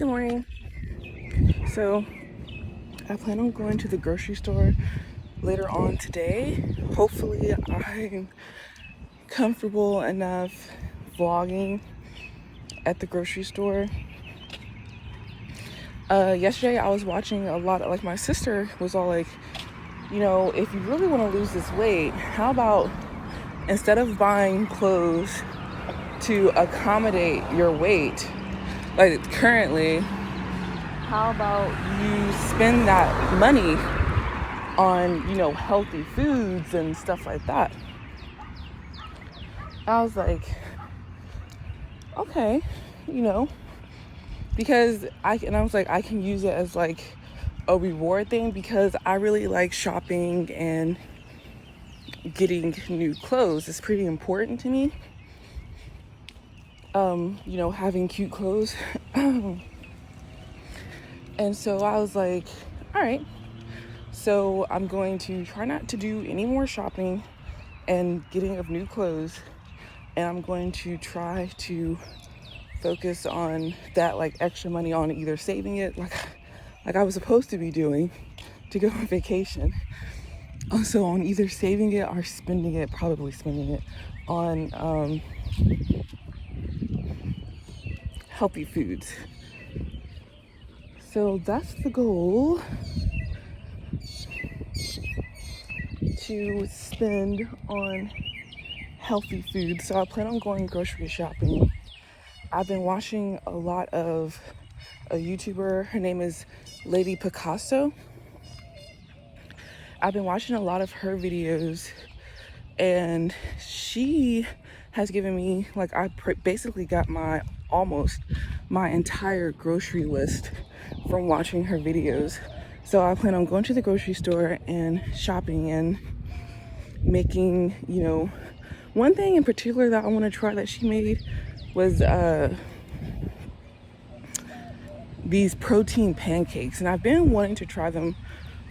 Good morning. So I plan on going to the grocery store later on today. Hopefully I'm comfortable enough vlogging at the grocery store. Yesterday I was watching a lot of, like, my sister was all like, if you really want to lose this weight, how about instead of buying clothes to accommodate your weight, like currently, how about you spend that money on, healthy foods and stuff like that? I was like, okay, because I was like, I can use it as like a reward thing, because I really like shopping and getting new clothes. It's pretty important to me. Having cute clothes. And so I was like, all right, so I'm going to try not to do any more shopping and getting of new clothes, and I'm going to try to focus on that, like, extra money on either saving it like I was supposed to be doing to go on vacation. Also on either saving it or probably spending it on healthy foods. So that's the goal, to spend on healthy food. So I plan on going grocery shopping. I've been watching a lot of a YouTuber. Her name is Lady Picasso. I've been watching a lot of her videos, and she has given me, like, I basically got almost my entire grocery list from watching her videos. So I plan on going to the grocery store and shopping and making, one thing in particular that I want to try that she made was these protein pancakes, and I've been wanting to try them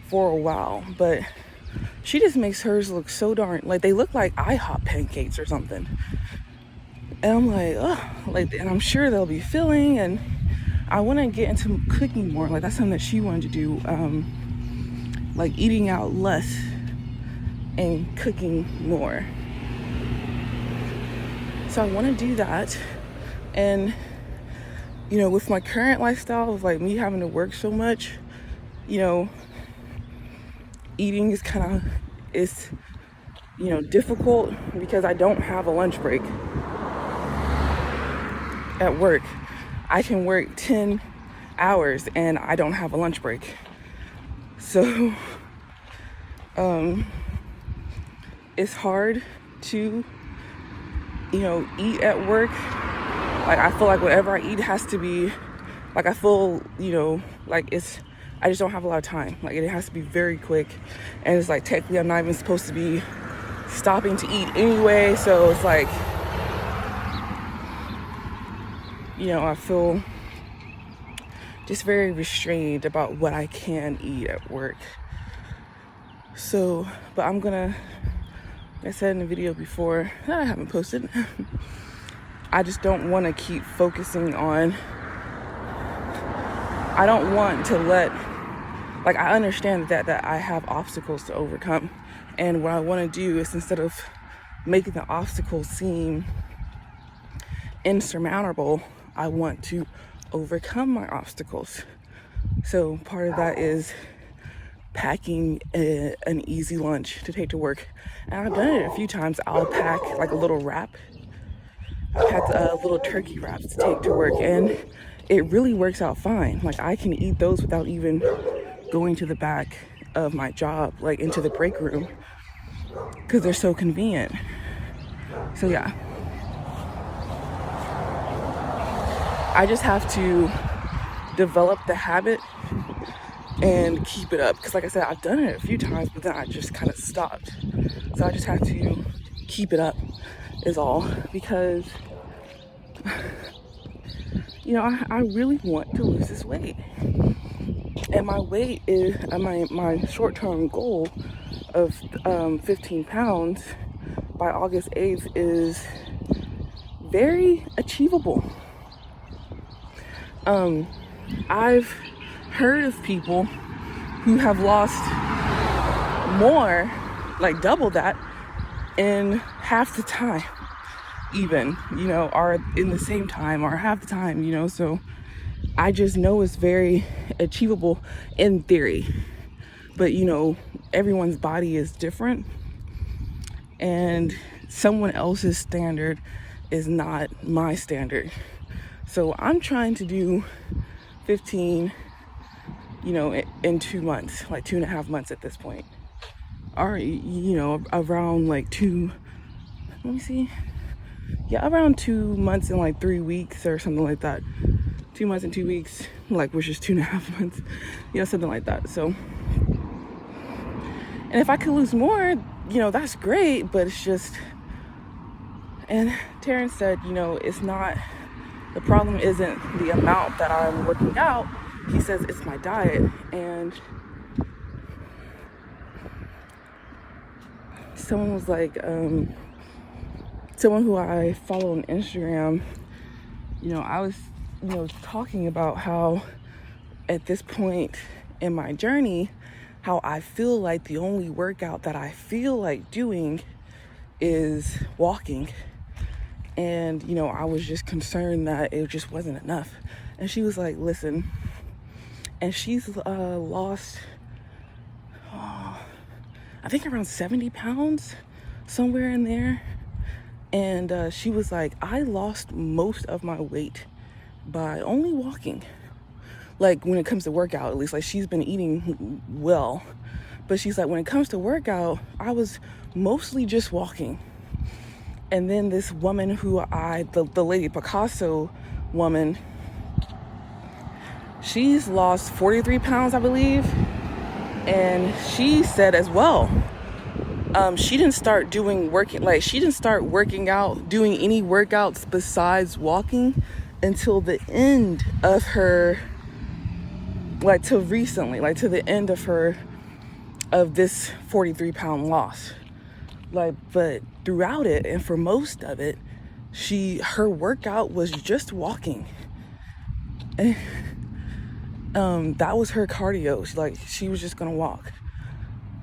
for a while, but she just makes hers look so darn, like, they look like IHOP pancakes or something. And I'm like, oh, and I'm sure they'll be filling, and I want to get into cooking more. Like, that's something that she wanted to do, like eating out less and cooking more. So I want to do that. And with my current lifestyle of, like, me having to work so much, eating is difficult, because I don't have a lunch break at work. I can work 10 hours and I don't have a lunch break. So it's hard to eat at work. Like, I feel like whatever I eat has to be, like, I feel like I just don't have a lot of time. Like, it has to be very quick, and it's like, technically I'm not even supposed to be stopping to eat anyway. So it's like, I feel just very restrained about what I can eat at work. So, but I'm gonna, like I said in the video before that I haven't posted, I just don't want to keep focusing on, I don't want to like, I understand that I have obstacles to overcome, and what I want to do is, instead of making the obstacles seem insurmountable, I want to overcome my obstacles. So part of that is packing an easy lunch to take to work. And I've done it a few times. I'll pack like a little wrap. I've packed little turkey wraps to take to work, and it really works out fine. Like, I can eat those without even going to the back of my job, like into the break room, because they're so convenient. So yeah, I just have to develop the habit and keep it up, because, like I said, I've done it a few times, but then I just kind of stopped. So I just have to keep it up is all, because I really want to lose this weight, and my weight is my short-term goal of 15 pounds by August 8th is very achievable. I've heard of people who have lost more, like double that, in half the time, even, or in the same time or half the time, so I just know it's very achievable in theory. But, everyone's body is different, and someone else's standard is not my standard. So I'm trying to do 15, in 2 months, like 2.5 months at this point. Or, around like around 2 months and like 3 weeks or something like that. 2 months and 2 weeks, which is 2.5 months, something like that. So, and if I could lose more, that's great, but it's just, and Terrence said, it's not, the problem isn't the amount that I'm working out. He says it's my diet. And someone was like, someone who I follow on Instagram, I was, talking about how at this point in my journey, how I feel like the only workout that I feel like doing is walking. And, I was just concerned that it just wasn't enough. And she was like, listen, and she's lost, I think around 70 pounds, somewhere in there. And she was like, I lost most of my weight by only walking. Like when it comes to workout, at least, like she's been eating well. But she's like, when it comes to workout, I was mostly just walking. And then this woman who the Lady Picasso woman, she's lost 43 pounds, I believe. And she said as well, she didn't start working out, doing any workouts besides walking until the end of her, till recently, to the end of this 43 pound loss. But throughout it, and for most of it, her workout was just walking. And that was her cardio. She was just gonna walk.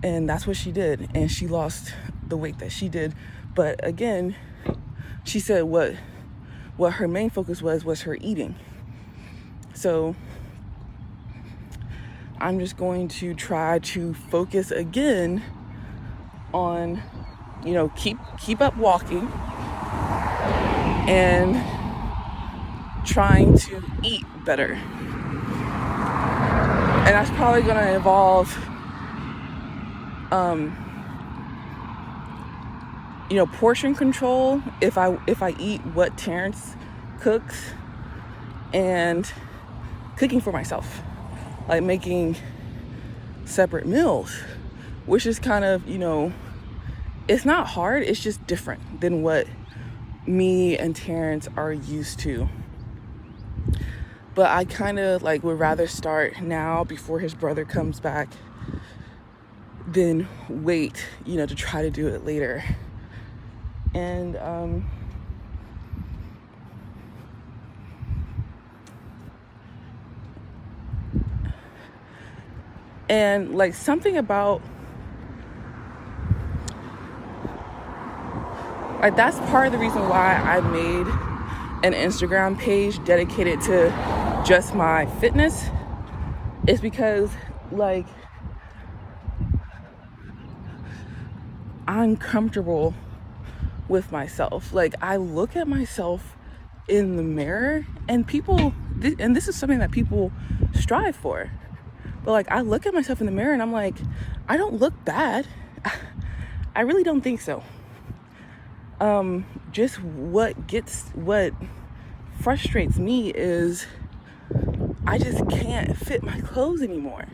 And that's what she did. And she lost the weight that she did. But again, she said what her main focus was her eating. So I'm just going to try to focus again on, keep up walking and trying to eat better. And that's probably going to involve, portion control if I eat what Terrence cooks, and cooking for myself, making separate meals, which is kind of, it's not hard, it's just different than what me and Terrence are used to. But I kind of would rather start now before his brother comes back than wait, to try to do it later. And something about that's part of the reason why I made an Instagram page dedicated to just my fitness, is because I'm comfortable with myself. I look at myself in the mirror, and and this is something that people strive for, but I look at myself in the mirror and I'm like, I don't look bad. I really don't think so. Just what frustrates me is I just can't fit my clothes anymore.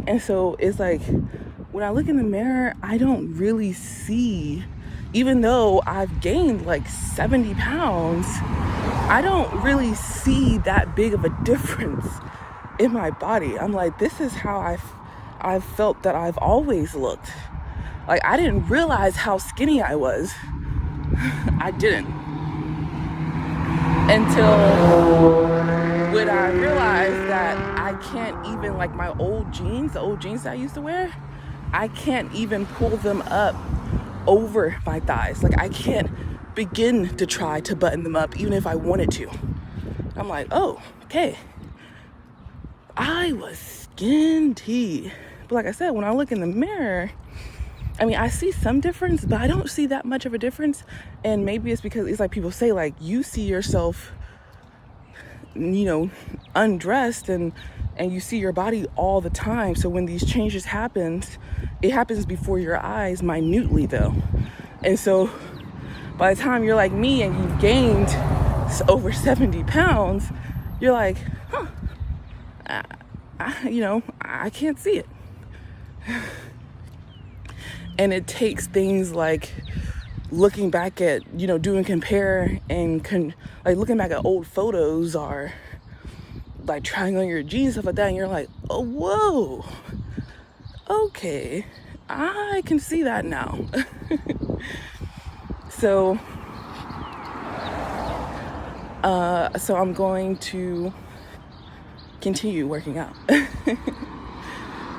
And so it's when I look in the mirror, I don't really see, even though I've gained 70 pounds, I don't really see that big of a difference in my body. I'm this is how I've felt that I've always looked. I didn't realize how skinny I was. I didn't. Until even like my old jeans, the old jeans that I used to wear, I can't even pull them up over my thighs. Like I can't begin to try to button them up even if I wanted to. I'm like, oh, okay. I was skinty. But like I said, when I look in the mirror, I mean, I see some difference, but I don't see that much of a difference. And maybe it's because it's like people say, like, you see yourself, you know, undressed and you see your body all the time. So when these changes happen, it happens before your eyes minutely though. And so by the time you're like me and you've gained over 70 pounds, you're like, huh, I can't see it. And it takes things like looking back at, doing compare and like looking back at old photos or like trying on your jeans, stuff like that. And you're like, oh, whoa, okay, I can see that now. So I'm going to continue working out.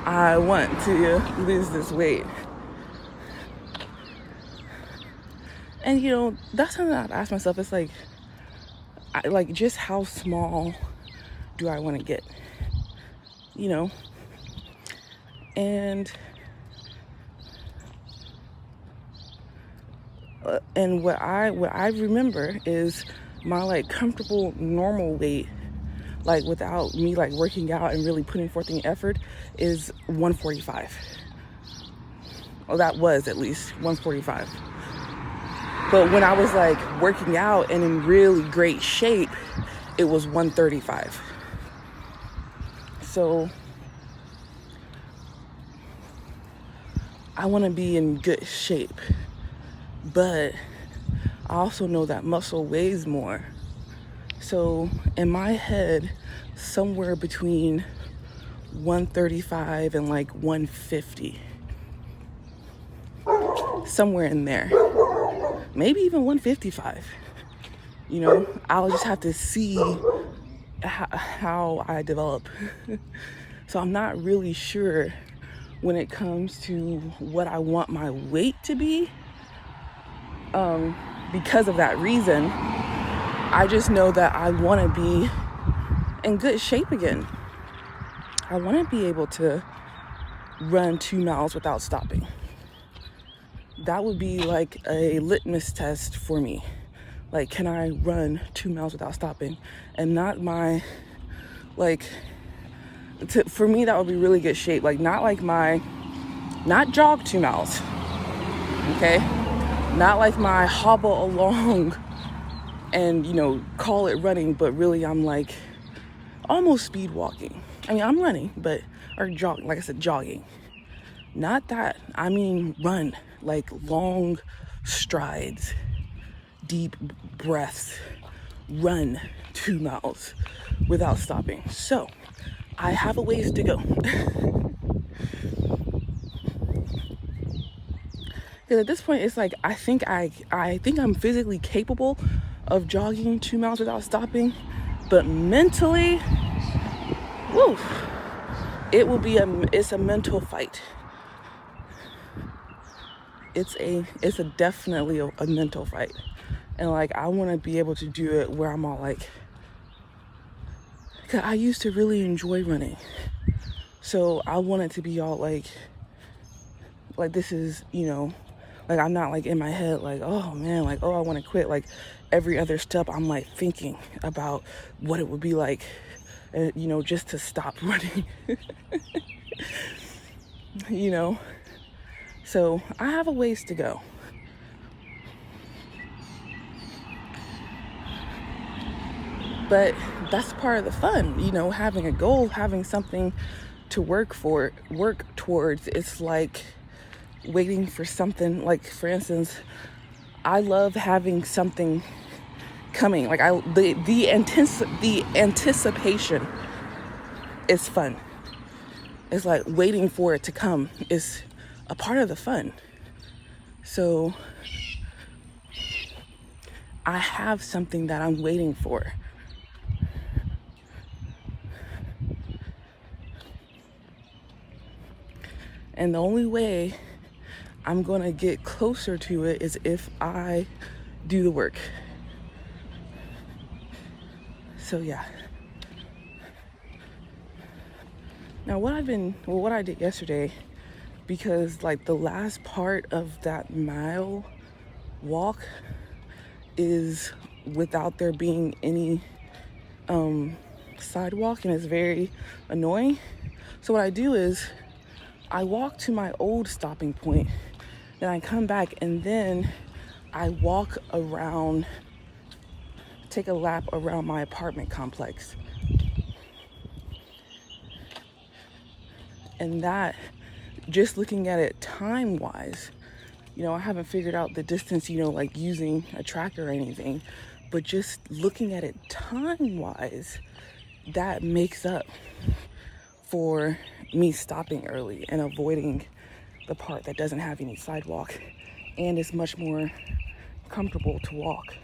I want to lose this weight. And, that's something I've asked myself. It's like, just how small do I want to get? And what I remember is my like comfortable normal weight, like without me like working out and really putting forth any effort, is 145. Well, that was at least 145. But when I was like working out and in really great shape, it was 135. So I want to be in good shape, but I also know that muscle weighs more. So in my head, somewhere between 135 and like 150, somewhere in there, maybe even 155. I'll just have to see how I develop. So I'm not really sure when it comes to what I want my weight to be. Because of that reason, I just know that I want to be in good shape again. I want to be able to run 2 miles without stopping. That would be like a litmus test for me. Like, can I run 2 miles without stopping? And not for me, that would be really good shape. Like, not jog 2 miles, okay? Not like my hobble along and, call it running, but really I'm like almost speed walking. I mean, I'm running, or jogging, like I said, jogging. Not that, I mean run, like long strides, deep breaths, run 2 miles without stopping. So I have a ways to go. Because at this point, it's like, I think I'm physically capable of jogging 2 miles without stopping, but mentally, woo, it's a mental fight. It's definitely a mental fight. And like, I want to be able to do it where I'm all like, cause I used to really enjoy running. So I want it to be all like this is, like I'm not like in my head, like, oh man, like, oh, I want to quit. Like every other step I'm like thinking about what it would be like, just to stop running, So I have a ways to go. But that's part of the fun, having a goal, having something to work towards. It's like waiting for something. Like, for instance, I love having something coming. Like the anticipation is fun. It's like waiting for it to come is a part of the fun. So I have something that I'm waiting for. And the only way I'm going to get closer to it is if I do the work. So yeah. Now what I did yesterday, because like the last part of that mile walk is without there being any sidewalk, and it's very annoying. So what I do is I walk to my old stopping point, then I come back, and then I walk around, take a lap around my apartment complex. And that, just looking at it time-wise, I haven't figured out the distance, like using a tracker or anything, but just looking at it time-wise, that makes up for me stopping early and avoiding the part that doesn't have any sidewalk, and it's much more comfortable to walk,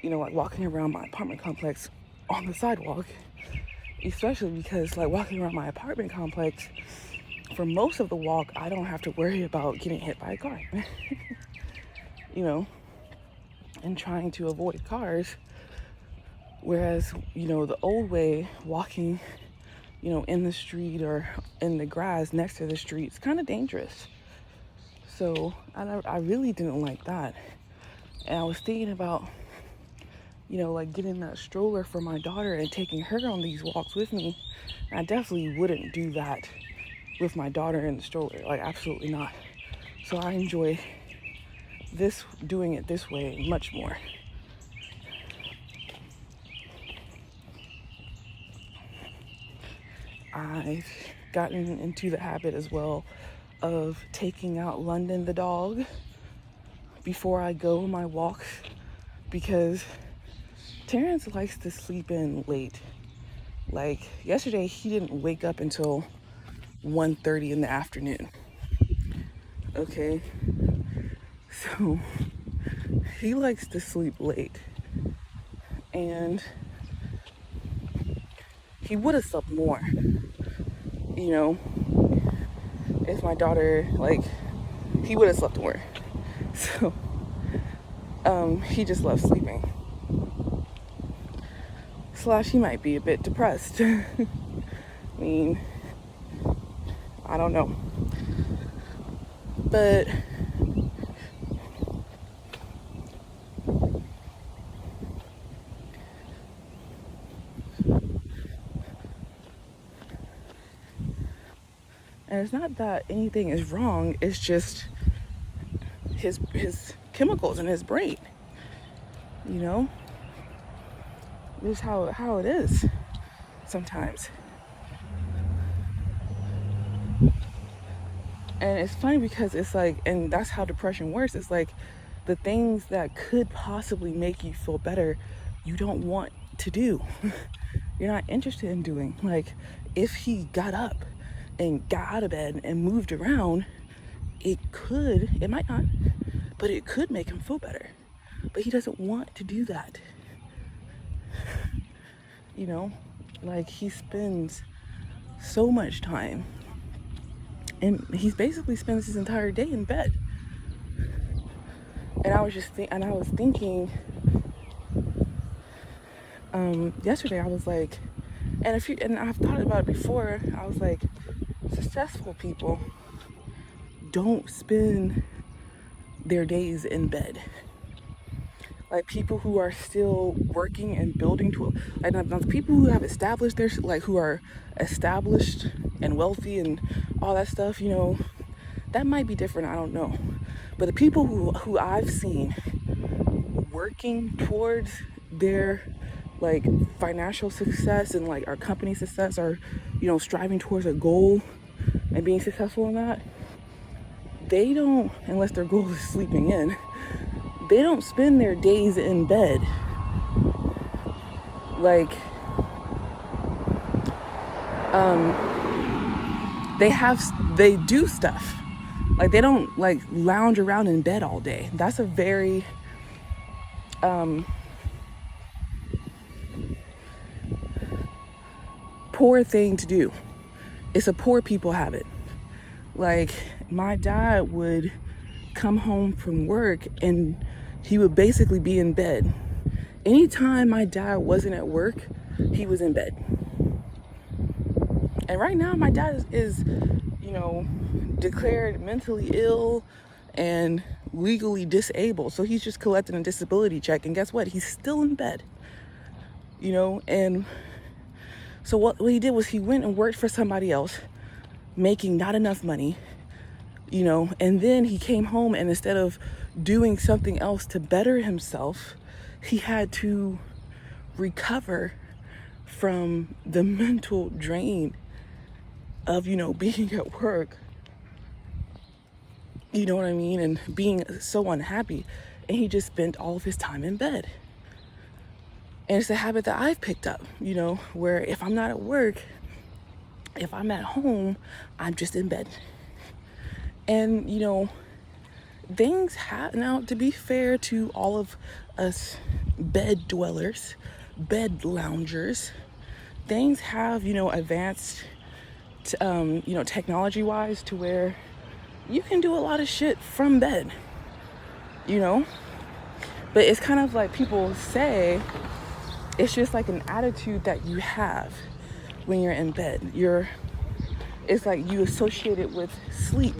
like walking around my apartment complex on the sidewalk, especially because like walking around my apartment complex, for most of the walk, I don't have to worry about getting hit by a car, and trying to avoid cars. Whereas, the old way, walking, in the street or in the grass next to the street, it's kind of dangerous. So I really didn't like that. And I was thinking about, like getting that stroller for my daughter and taking her on these walks with me. And I definitely wouldn't do that with my daughter in the stroller, like absolutely not. So I enjoy doing it this way much more. I've gotten into the habit as well of taking out London the dog before I go on my walks, because Terrence likes to sleep in late. Like yesterday, he didn't wake up until 1:30 in the afternoon. Okay, so he likes to sleep late, and he would have slept more, if my daughter, he would have slept more. So he just loves sleeping. / he might be a bit depressed. I mean, I don't know. But and it's not that anything is wrong, it's just his chemicals in his brain. This is how it is sometimes. And it's funny because it's like, and that's how depression works. It's like the things that could possibly make you feel better, you don't want to do. You're not interested in doing. Like if he got up and got out of bed and moved around, it might not, but it could make him feel better. But he doesn't want to do that. Like he spends so much time, and he basically spends his entire day in bed. And I was thinking yesterday, I was like, and I've thought about it before, I was like, successful people don't spend their days in bed. Like people who are still working and building people who have established who are established and wealthy and all that stuff, that might be different, I don't know. But the people who I've seen working towards their financial success and our company success, or striving towards a goal and being successful in that, they don't, unless their goal is sleeping in, they don't spend their days in bed. They do stuff. They don't lounge around in bed all day. That's a very poor thing to do. It's a poor people habit. Like, my dad would come home from work and he would basically be in bed. Anytime my dad wasn't at work, he was in bed. And right now, my dad is declared mentally ill and legally disabled. So he's just collecting a disability check. And guess what? He's still in bed. And so what he did was he went and worked for somebody else, making not enough money, and then he came home, and instead of doing something else to better himself, he had to recover from the mental drain of, being at work, you know what I mean, and being so unhappy. And he just spent all of his time in bed. And it's a habit that I've picked up, where if I'm not at work, if I'm at home, I'm just in bed. And, things have, now to be fair to all of us bed dwellers, bed loungers, things have, advanced, technology wise, to where you can do a lot of shit from bed, but it's kind of like people say, it's just like an attitude that you have when you're in bed. It's like you associate it with sleep,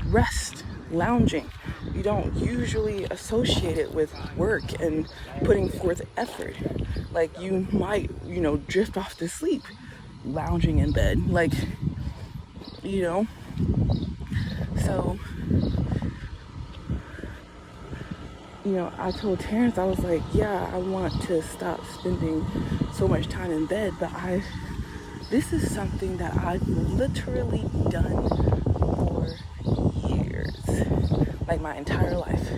rest, lounging. You don't usually associate it with work and putting forth effort. Like, you might, drift off to sleep lounging in bed. Like, so, I told Terrence, I was like, yeah, I want to stop spending so much time in bed, but this is something that I've literally done for years, like my entire life.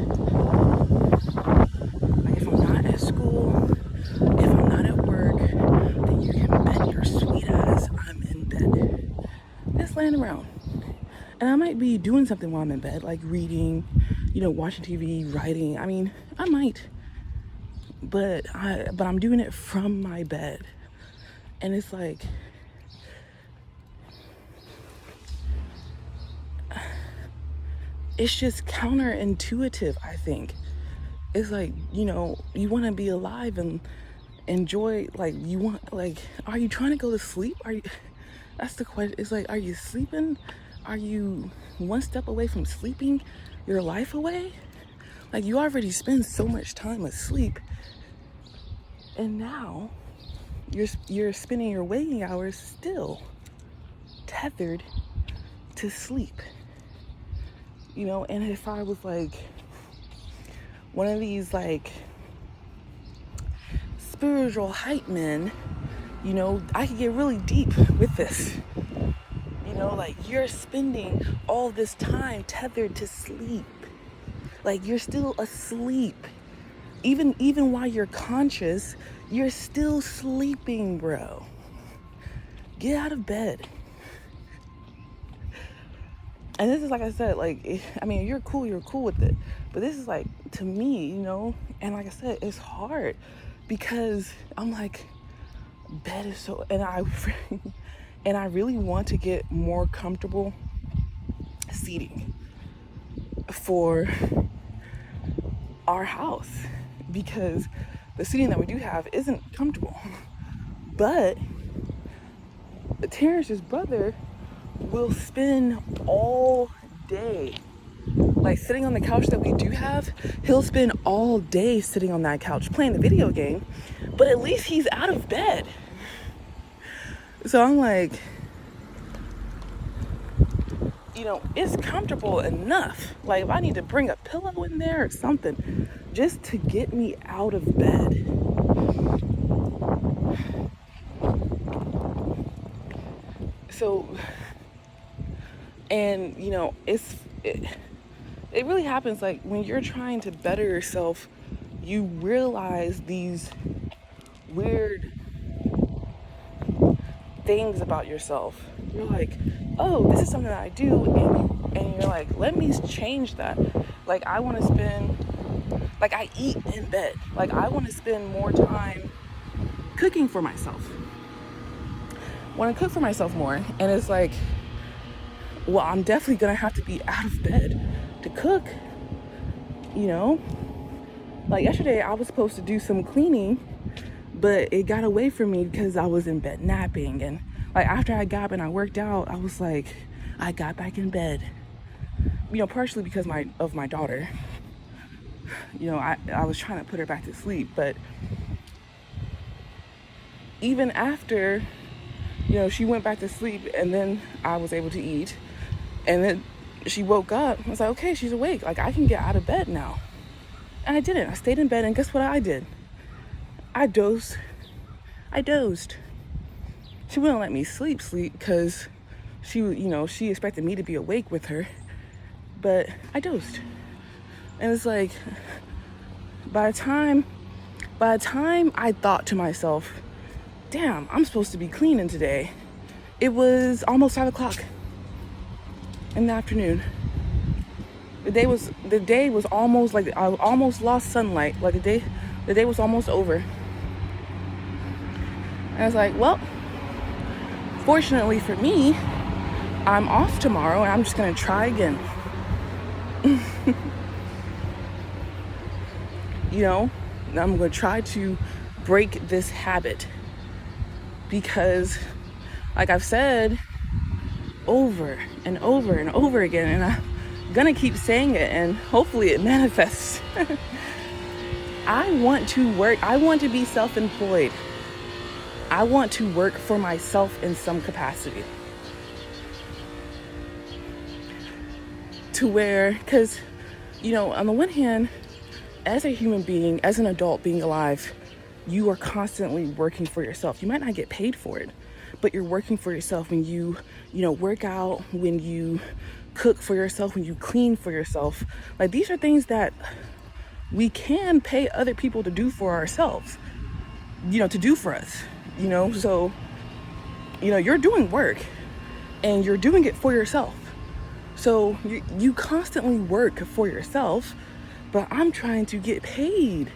Like, if I'm not at school, if I'm not at work, then you can bet your sweet ass I'm in bed, just laying around. And I might be doing something while I'm in bed, like reading, watching TV, writing. I mean, I might, but I'm doing it from my bed. And it's like, it's just counterintuitive, I think. It's like, you want to be alive and enjoy, like, are you trying to go to sleep? That's the question. It's like, are you sleeping? Are you one step away from sleeping your life away? Like, you already spend so much time asleep, and now you're spending your waking hours still tethered to sleep. And if I was like one of these like spiritual hype men, I could get really deep with this. Like, you're spending all this time tethered to sleep. Like, you're still asleep. Even while you're conscious, you're still sleeping, bro. Get out of bed. And this is, like I said, like, I mean, you're cool with it. But this is like, to me, and like I said, it's hard because I'm like, bed is so, and I really want to get more comfortable seating for our house, because the seating that we do have isn't comfortable. But Terrence's brother will spend all day, like, sitting on the couch that we do have. He'll spend all day sitting on that couch playing the video game, but at least he's out of bed. So I'm like, it's comfortable enough. Like, if I need to bring a pillow in there or something just to get me out of bed. So, and it really happens, like, when you're trying to better yourself, you realize these weird things about yourself. You're like, oh, this is something that I do, and you're like, let me change that. Like, I want to spend, like, I eat in bed. Like, I want to spend more time cooking for myself. I want to cook for myself more. And it's like, well, I'm definitely gonna have to be out of bed to cook, you know? Like yesterday, I was supposed to do some cleaning, but it got away from me because I was in bed napping. And like after I got up and I worked out, I was like, I got back in bed. You know, partially because of my daughter. You know, I was trying to put her back to sleep, but even after, you know, she went back to sleep and then I was able to eat, and then she woke up. I was like, okay, she's awake. Like, I can get out of bed now. And I didn't. I stayed in bed, and guess what I did? I dozed. She wouldn't let me sleep because she expected me to be awake with her, but I dozed. And it's like, by the time I thought to myself, damn, I'm supposed to be cleaning today, it was almost 5 o'clock in the afternoon. The day was almost like, I almost lost sunlight. Like the day was almost over. And I was like, well, fortunately for me, I'm off tomorrow and I'm just gonna try again. You know, I'm gonna try to break this habit, because like I've said over and over and over again, and I'm gonna keep saying it, and hopefully it manifests. I want to work. I want to be self-employed. I want to work for myself in some capacity. To where, because, you know, on the one hand, as a human being, as an adult being alive, you are constantly working for yourself. You might not get paid for it, but you're working for yourself when you work out, when you cook for yourself, when you clean for yourself. Like, these are things that we can pay other people to do for ourselves, to do for us, so, you're doing work and you're doing it for yourself. So you constantly work for yourself, but I'm trying to get paid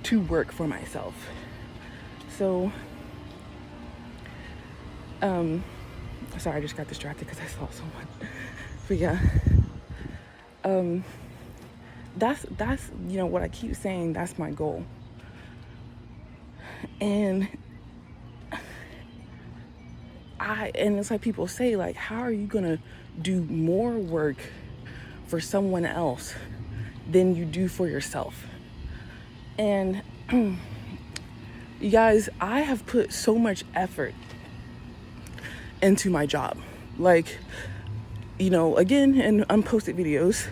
to work for myself. So, sorry, I just got distracted because I saw someone. But yeah, that's what I keep saying. That's my goal. And it's like people say, like, how are you gonna do more work for someone else than you do for yourself? And you guys, I have put so much effort into my job. Like, again, in unposted videos,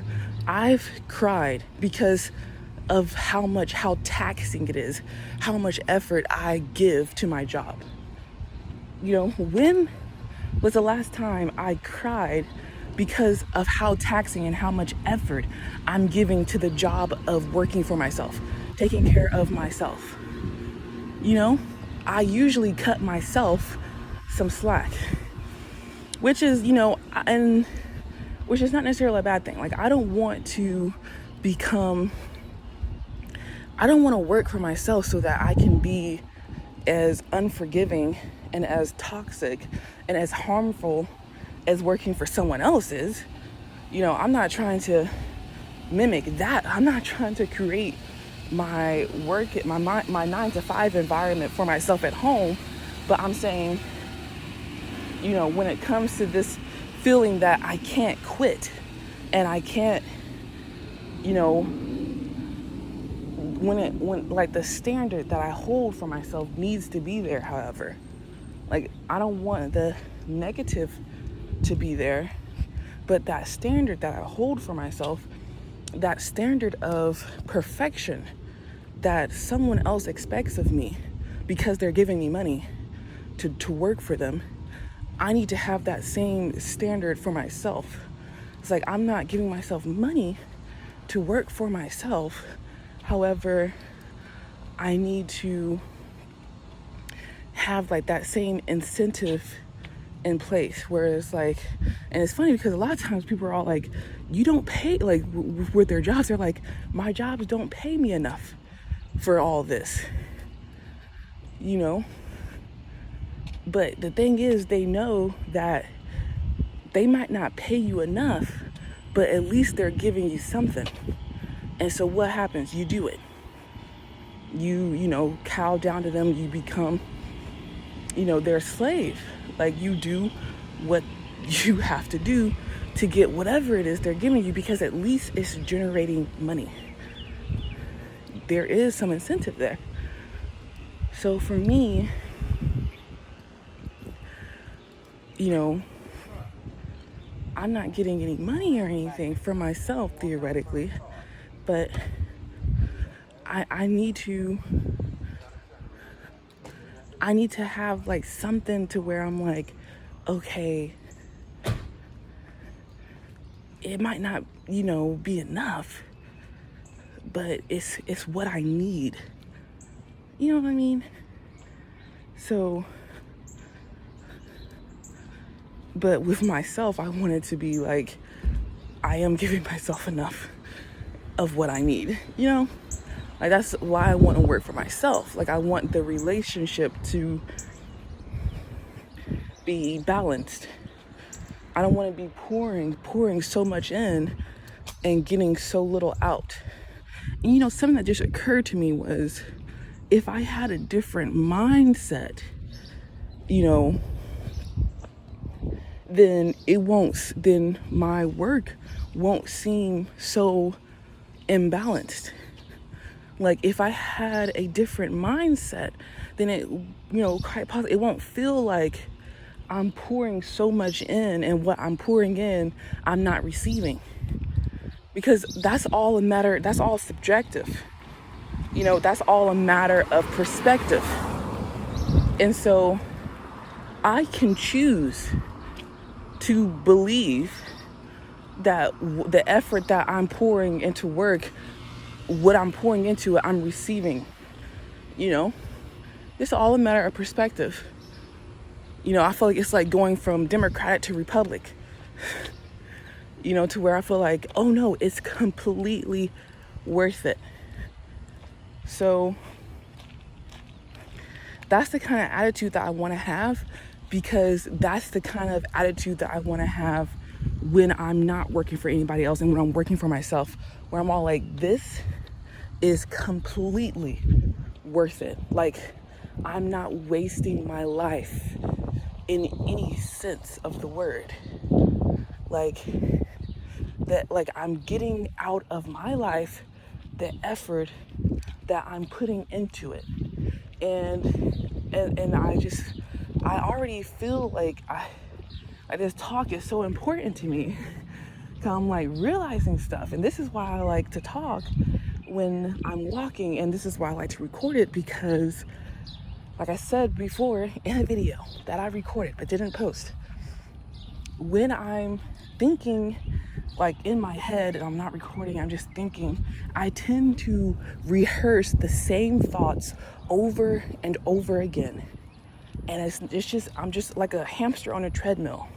I've cried because of how taxing it is, how much effort I give to my job. When was the last time I cried because of how taxing and how much effort I'm giving to the job of working for myself, taking care of myself? I usually cut myself some slack, which is, and which is not necessarily a bad thing. Like, I don't want to work for myself so that I can be as unforgiving and as toxic and as harmful as working for someone else is. I'm not trying to mimic that. I'm not trying to create my work, my 9-to-5 environment for myself at home. But I'm saying, when it comes to this feeling that I can't quit and I can't, when like the standard that I hold for myself needs to be there. However, like, I don't want the negative to be there, but that standard that I hold for myself, that standard of perfection that someone else expects of me because they're giving me money to work for them, I need to have that same standard for myself. It's like, I'm not giving myself money to work for myself. However, I need to have like that same incentive in place where it's like, and it's funny because a lot of times people are all like, you don't pay, like with their jobs, they're like, my jobs don't pay me enough for all this, but the thing is, they know that they might not pay you enough, but at least they're giving you something. And so what happens? You do it. You cow down to them. You become, their slave. Like, you do what you have to do to get whatever it is they're giving you, because at least it's generating money. There is some incentive there. So for me, I'm not getting any money or anything for myself, theoretically, but I need to have like something to where I'm like, okay, it might not, be enough, but it's what I need. You know what I mean? So, but with myself, I want it to be like, I am giving myself enough of what I need, Like, that's why I want to work for myself. Like, I want the relationship to be balanced. I don't want to be pouring so much in and getting so little out. And something that just occurred to me was, if I had a different mindset, then my work won't seem so imbalanced. Like, if I had a different mindset, then it, quite possibly, it won't feel like I'm pouring so much in, and what I'm pouring in, I'm not receiving. Because that's all subjective. That's all a matter of perspective. And so I can choose to believe that the effort that I'm pouring into work, what I'm pouring into it, I'm receiving. It's all a matter of perspective. I feel like it's like going from Democratic to Republic, to where I feel like, oh no, it's completely worth it. So that's the kind of attitude that I want to have, because that's the kind of attitude that I want to have when I'm not working for anybody else and when I'm working for myself, where I'm all like, this is completely worth it. Like, I'm not wasting my life in any sense of the word. Like, that, like, I'm getting out of my life the effort that I'm putting into it. And I already feel like this talk is so important to me, because I'm like realizing stuff. And this is why I like to talk when I'm walking, and this is why I like to record it, because like I said before in a video that I recorded but didn't post, when I'm thinking like in my head and I'm not recording, I'm just thinking, I tend to rehearse the same thoughts over and over again. And it's just, I'm just like a hamster on a treadmill,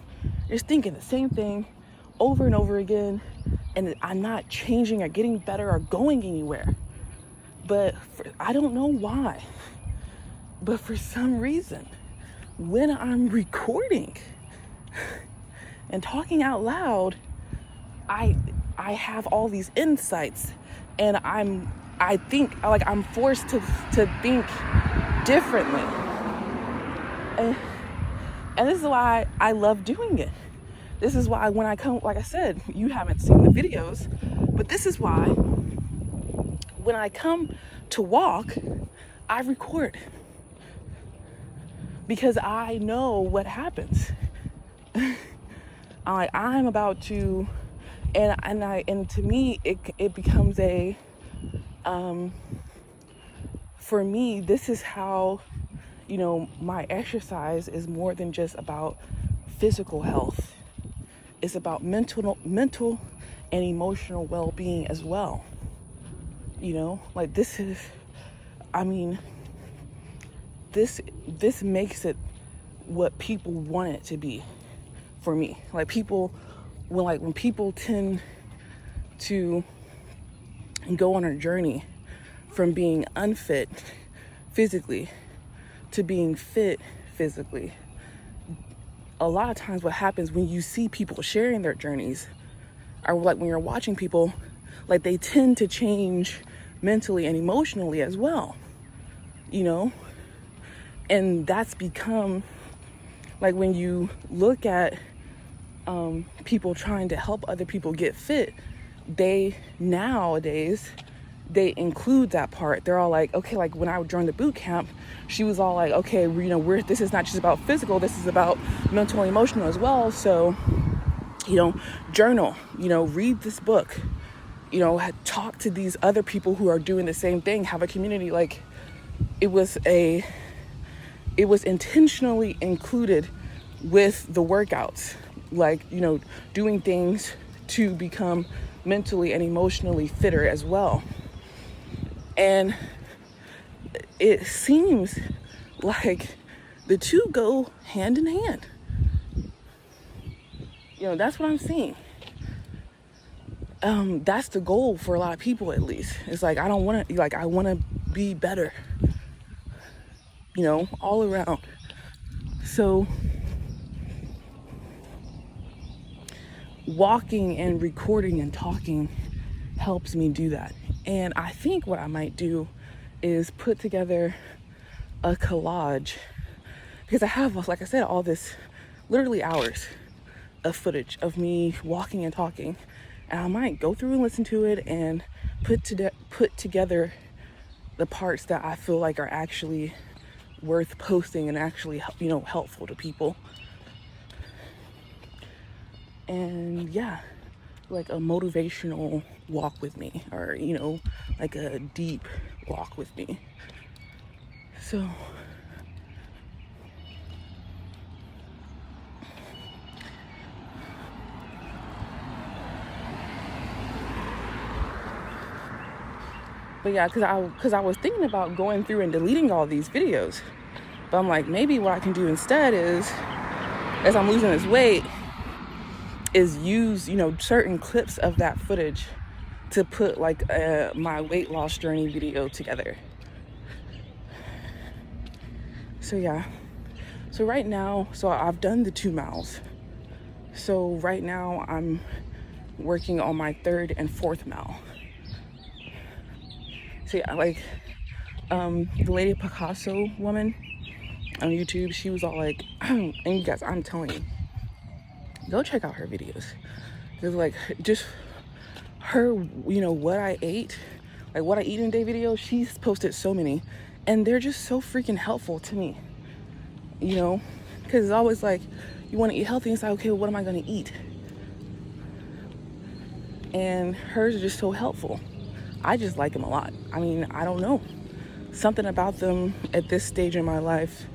just thinking the same thing over and over again, and I'm not changing or getting better or going anywhere. But I don't know why, but for some reason, when I'm recording and talking out loud, I have all these insights, and I think like I'm forced to think differently. And this is why I love doing it. This is why when I come, like I said, you haven't seen the videos, but this is why when I come to walk, I record, because I know what happens. I'm about to, and to me, it becomes a, for me, this is how, my exercise is more than just about physical health. It's about mental and emotional well-being as well. Like this is, this makes it what people want it to be for me. Like when people tend to go on a journey from being unfit physically to being fit physically, a lot of times what happens when you see people sharing their journeys, or like when you're watching people, like they tend to change mentally and emotionally as well, you know? And that's become, like when you look at people trying to help other people get fit, they nowadays, they include that part. They're all like, okay, like when I joined the boot camp, she was all like, okay, you know, this is not just about physical, this is about mental and emotional as well. So, you know, journal, you know, read this book, you know, talk to these other people who are doing the same thing, have a community. Like it was intentionally included with the workouts, like, you know, doing things to become mentally and emotionally fitter as well. And it seems like the two go hand in hand. You know, that's what I'm seeing. That's the goal for a lot of people, at least. It's like, I want to be better, you know, all around. So walking and recording and talking helps me do that. And I think what I might do is put together a collage, because I have, like I said, all this literally hours of footage of me walking and talking, and I might go through and listen to it and put together the parts that I feel like are actually worth posting and actually, you know, helpful to people. And yeah, like a motivational walk with me, or, you know, like a deep walk with me. So but yeah, because I was thinking about going through and deleting all these videos, but I'm like, maybe what I can do instead is, as I'm losing this weight, is use, you know, certain clips of that footage to put like my weight loss journey video together. So yeah, so right now, so I've done the 2 miles. So right now I'm working on my 3rd and 4th mile. So yeah, like the Lady Picasso woman on YouTube, she was all like, and you guys, I'm telling you, go check out her videos. It's like just her, you know, what I ate, like what I eat in a day videos. She's posted so many, and they're just so freaking helpful to me, you know, because it's always like, you want to eat healthy, and it's like, okay, well, what am I going to eat? And hers are just so helpful. I just like them a lot. I mean, I don't know, something about them at this stage in my life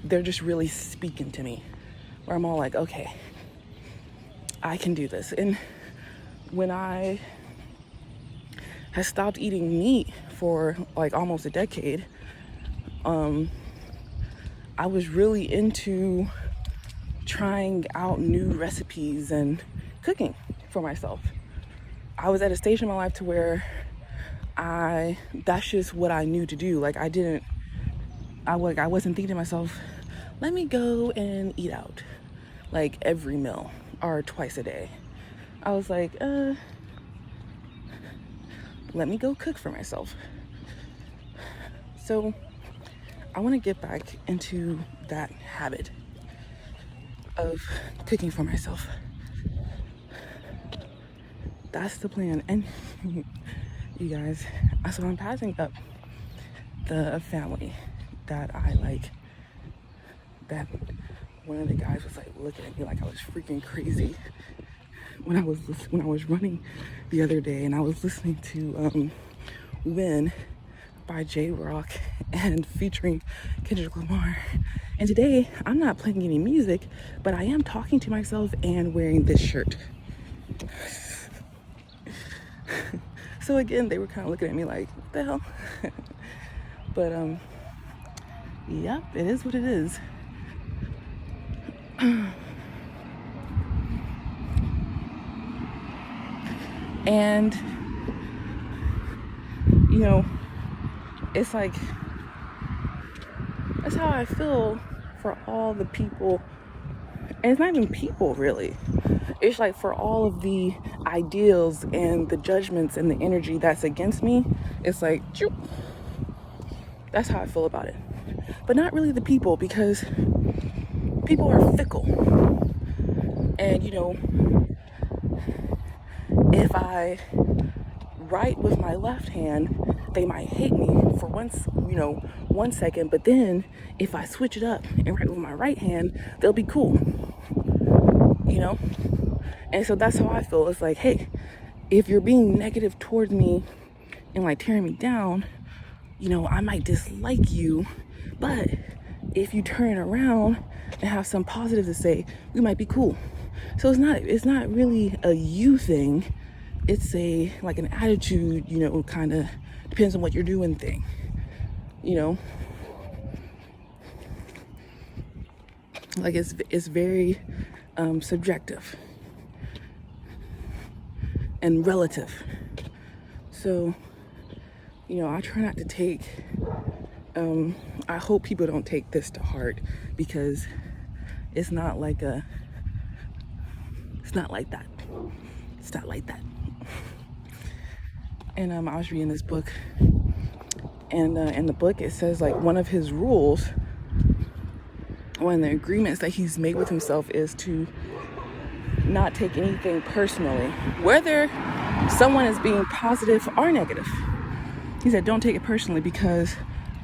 they're just really speaking to me, where I'm all like, okay, I can do this. And when I had stopped eating meat for like almost a decade, I was really into trying out new recipes and cooking for myself. I was at a stage in my life to where that's just what I knew to do. Like I wasn't thinking to myself, let me go and eat out like every meal or twice a day. I was like, let me go cook for myself. So I want to get back into that habit of cooking for myself. That's the plan. And you guys, so I'm passing up the family that I like, that one of the guys was like looking at me like I was freaking crazy when I was running the other day, and I was listening to Win by J-Rock and featuring Kendrick Lamar. And today I'm not playing any music, but I am talking to myself and wearing this shirt. So again, they were kind of looking at me like, what the hell? But yep, it is what it is. And you know, it's like, that's how I feel for all the people And it's not even people, really. It's like for all of the ideals and the judgments and the energy that's against me, it's like, that's how I feel about it. But not really the people, because people are fickle. And, you know, if I write with my left hand, they might hate me for 1 second, but then if I switch it up and write with my right hand, they'll be cool, you know? And so that's how I feel. It's like, hey, if you're being negative towards me and like tearing me down, you know, I might dislike you, but if you turn around and have some positive to say, we might be cool. So it's not really a you thing. It's like an attitude, you know, kind of depends on what you're doing thing, you know? Like it's very subjective and relative. So, you know, I try not to take, I hope people don't take this to heart, because it's not like that. It's not like that. And I was reading this book, and in the book it says like one of his rules, one of the agreements that he's made with himself, is to not take anything personally, whether someone is being positive or negative. He said don't take it personally, because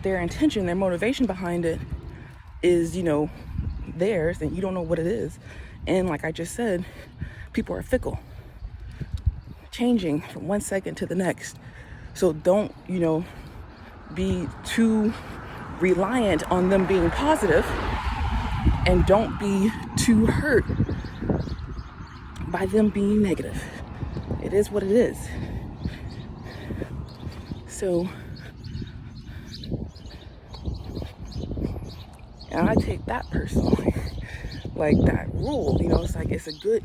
their intention, their motivation behind it is, you know, theirs, and you don't know what it is. And like I just said, people are fickle, changing from 1 second to the next. So don't, you know, be too reliant on them being positive, and don't be too hurt by them being negative. It is what it is. So, and I take that personally. Like that rule, you know, it's like it's a good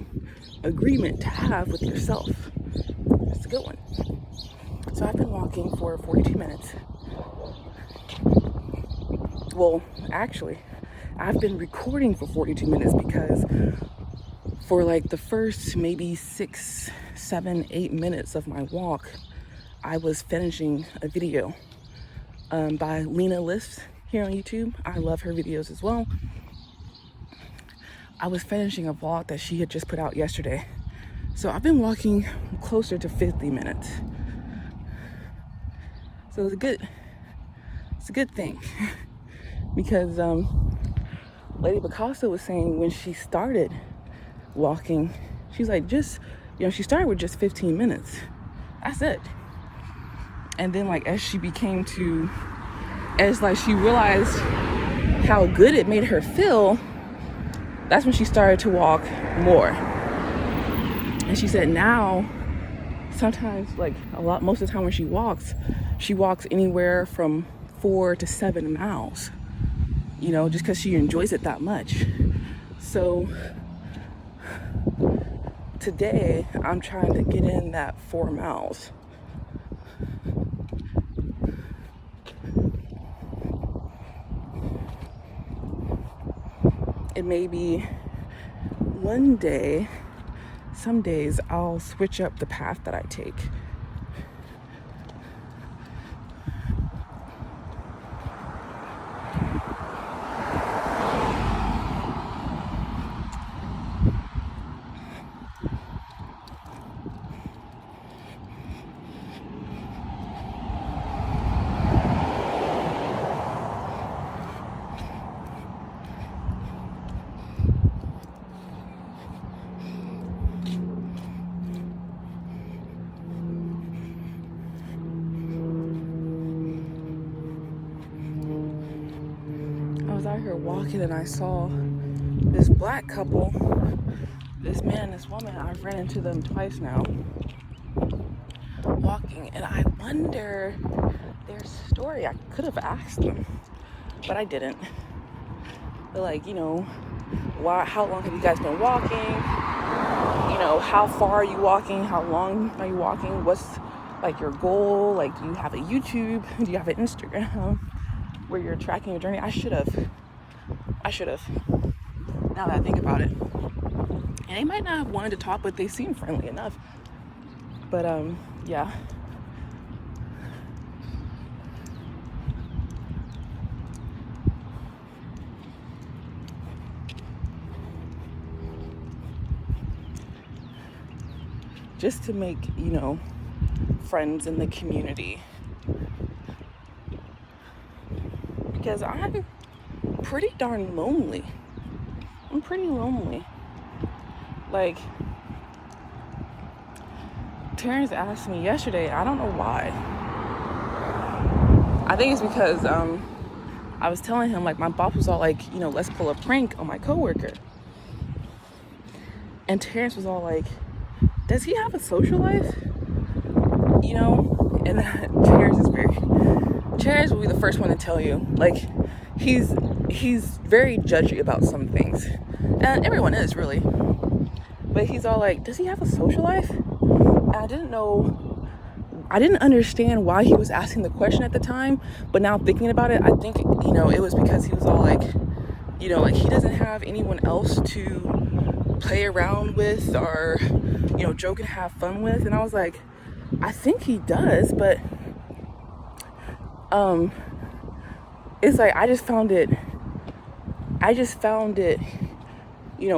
agreement to have with yourself. It's a good one. So I've been walking for 42 minutes. Well, actually, I've been recording for 42 minutes, because for like the first maybe 6, 7, 8 minutes of my walk, I was finishing a video by Lena Lifts here on YouTube. I love her videos as well. I was finishing a vlog that she had just put out yesterday. So I've been walking closer to 50 minutes. So it's a good thing. Because Lady Picasso was saying when she started walking, she's like, she started with just 15 minutes. That's it. And then like as she realized how good it made her feel, that's when she started to walk more. And she said now, sometimes most of the time when she walks anywhere from 4 to 7 miles, you know, just because she enjoys it that much. So today I'm trying to get in that 4 miles. It may be one day, some days I'll switch up the path that I take. I was out here walking and I saw this black couple, this man and this woman. I've ran into them twice now, walking, and I wonder their story. I could have asked them, but I didn't. But like, you know, how long have you guys been walking? You know, how far are you walking? How long are you walking? What's like your goal? Like, do you have a YouTube? Do you have an Instagram where you're tracking your journey? I should have. now that I think about it. And they might not have wanted to talk, but they seem friendly enough. But yeah. Just to make, friends in the community. Because I'm pretty darn lonely. I'm pretty lonely. Like, Terrence asked me yesterday, I don't know why. I think it's because I was telling him, like, my boss was all like, let's pull a prank on my coworker. And Terrence was all like, does he have a social life? And Terrence will be the first one to tell you, like, he's very judgy about some things, and everyone is really, but he's all like, does he have a social life? And I didn't understand why he was asking the question at the time, but now thinking about it, I think, it was because he was all like, like he doesn't have anyone else to play around with or, joke and have fun with. And I was like, I think he does, but it's like I just found it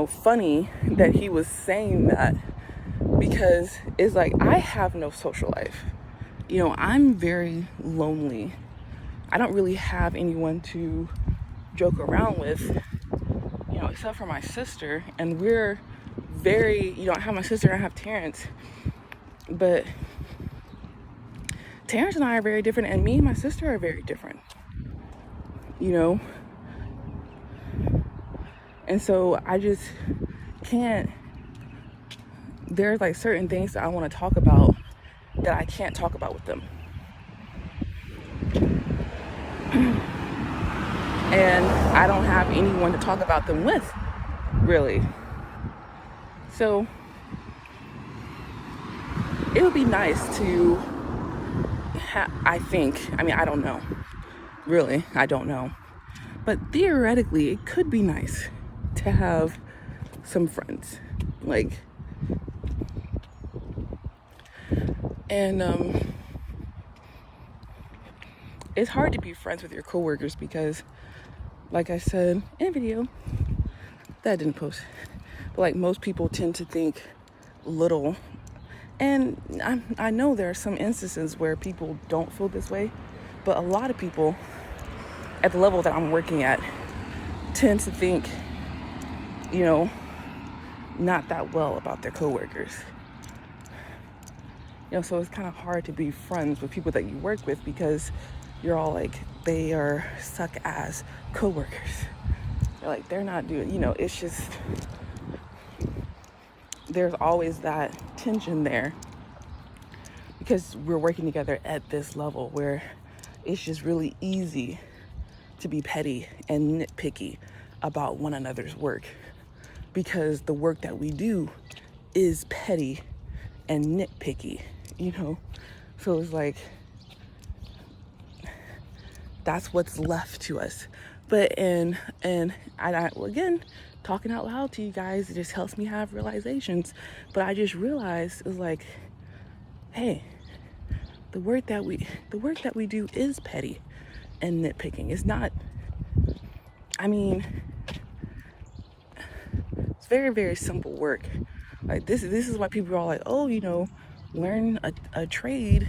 funny that he was saying that, because it's like I have no social life. I'm very lonely. I don't really have anyone to joke around with, except for my sister, and we're very, I have my sister and I have Terrence, but Terrence and I are very different, and me and my sister are very different, and so I just can't, there's like certain things that I want to talk about that I can't talk about with them. And I don't have anyone to talk about them with, really. So it would be nice to I don't know. Really, I don't know. But theoretically, it could be nice to have some friends. Like, and it's hard to be friends with your coworkers because, like I said in a video that I didn't post, but like most people tend to think little. And I know there are some instances where people don't feel this way, but a lot of people at the level that I'm working at tend to think, not that well about their coworkers. So it's kind of hard to be friends with people that you work with because you're all like, they are suck ass coworkers. They're like, they're not doing, it's just, there's always that tension there because we're working together at this level where it's just really easy to be petty and nitpicky about one another's work because the work that we do is petty and nitpicky, so it's like that's what's left to us. But and I again, talking out loud to you guys, it just helps me have realizations. But I just realized, it's like, hey, the work that we do is petty and nitpicking. It's not, it's very, very simple work. Like this is why people are all like, oh, learn a trade,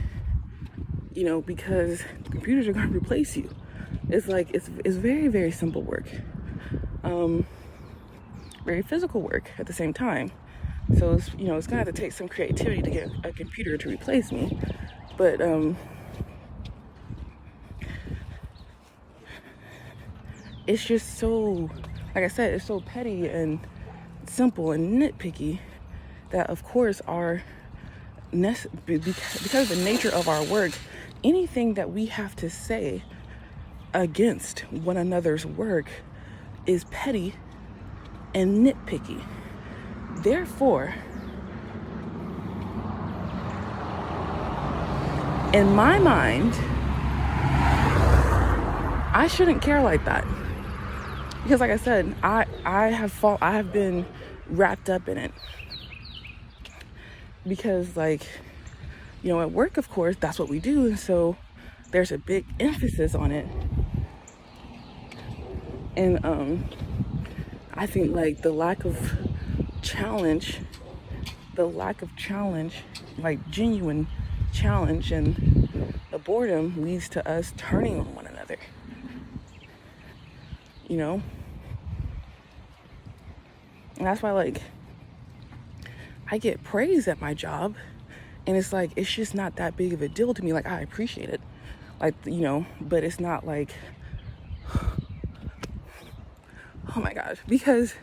because computers are going to replace you. It's like, it's very, very simple work. Very physical work at the same time. So it's, it's gonna have to take some creativity to get a computer to replace me. But it's just so, like I said, it's so petty and simple and nitpicky that, of course, because of the nature of our work, anything that we have to say against one another's work is petty and nitpicky. Therefore, in my mind, I shouldn't care like that. Because like I said, I have been wrapped up in it. Because like, at work, of course, that's what we do. So there's a big emphasis on it. And I think like the lack of challenge, like genuine challenge and the boredom leads to us turning on one another. And that's why like I get praise at my job, and it's like it's just not that big of a deal to me. Like I appreciate it, like but it's not like, oh my gosh, because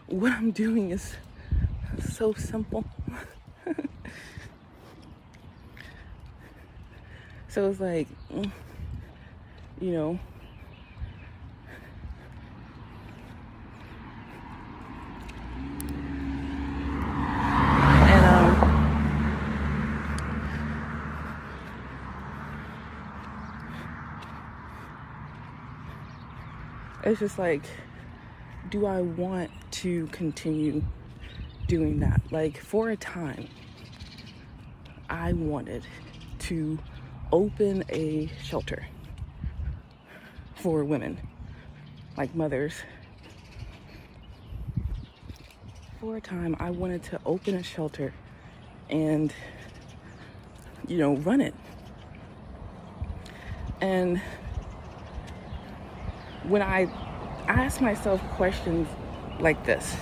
what I'm doing is so simple. So it's like, and it's just like, do I want to continue doing that? Like for a time, I wanted to open a shelter for women, like mothers. For a time, I wanted to open a shelter and, run it. And when I ask myself questions like this,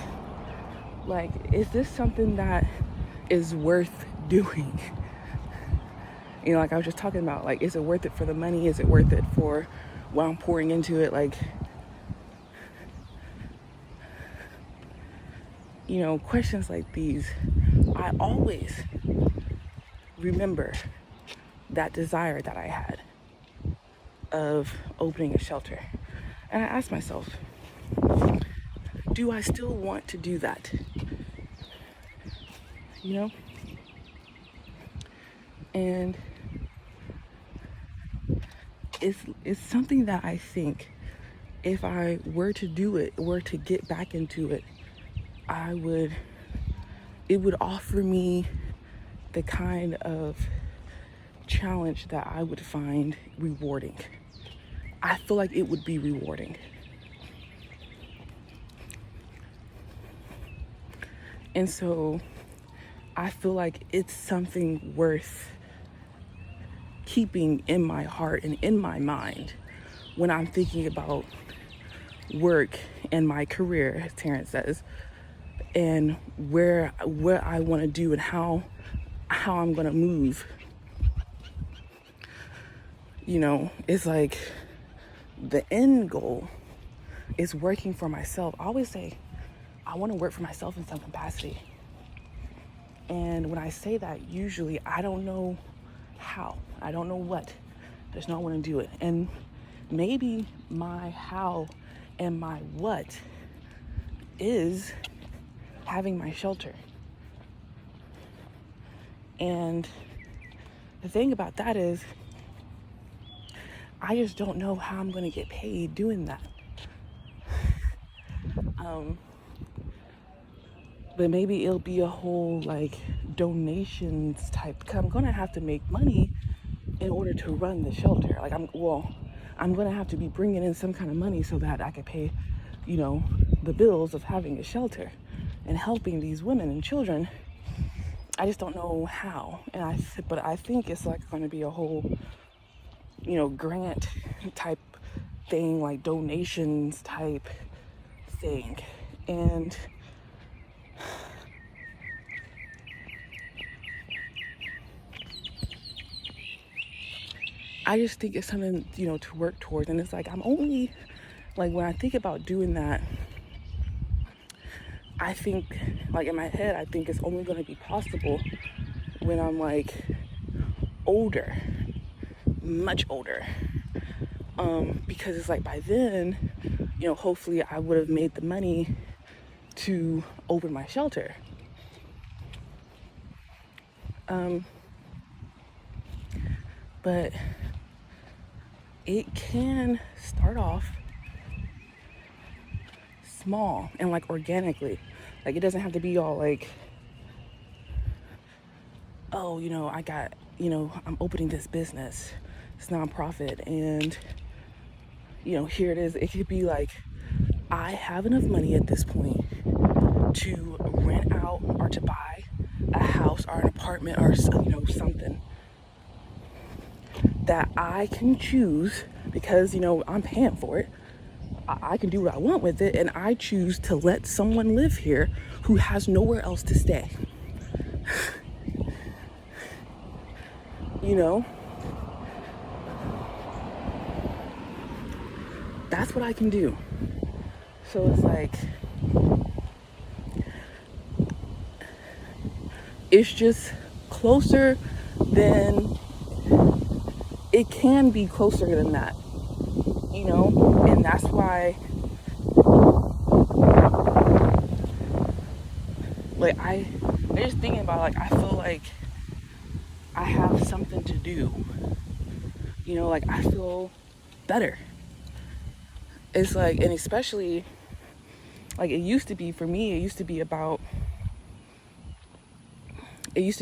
like, is this something that is worth doing? Like I was just talking about, like, is it worth it for the money? Is it worth it for what I'm pouring into it? Like, questions like these, I always remember that desire that I had of opening a shelter. And I asked myself, do I still want to do that? And it's something that I think if I were to do it, were to get back into it, it would offer me the kind of challenge that I would find rewarding. I feel like it would be rewarding. And so I feel like it's something worth keeping in my heart and in my mind when I'm thinking about work and my career, as Terrence says, and what I want to do and how I'm going to move. It's like the end goal is working for myself. I always say I want to work for myself in some capacity. And when I say that, usually I don't know how. I don't know what. I just not want to do it. And maybe my how and my what is having my shelter. And the thing about that is, I just don't know how I'm going to get paid doing that. But maybe it'll be a whole like donations type, because I'm going to have to make money in order to run the shelter. Like I'm going to have to be bringing in some kind of money so that I can pay, the bills of having a shelter and helping these women and children. I just don't know how. But I think it's like going to be a whole, grant type thing, like donations type thing. And I just think it's something, to work towards. And it's like, I'm only, like, when I think about doing that, I think, like, in my head, I think it's only going to be possible when I'm, like, older, much older. Because it's like by then, hopefully I would have made the money to open my shelter. But it can start off small and like organically. Like it doesn't have to be all like, oh, I got, I'm opening this business, it's nonprofit, and here it is. It could be like, I have enough money at this point to rent out or to buy a house or an apartment or something that I can choose, because I'm paying for it. I can do what I want with it, and I choose to let someone live here who has nowhere else to stay. That's what I can do. So it's like, it's just closer than, it can be closer than that, and that's why, like, I just thinking about, like, I feel like I have something to do, like, I feel better. It's like, and especially, like, it used to be, for me, it used to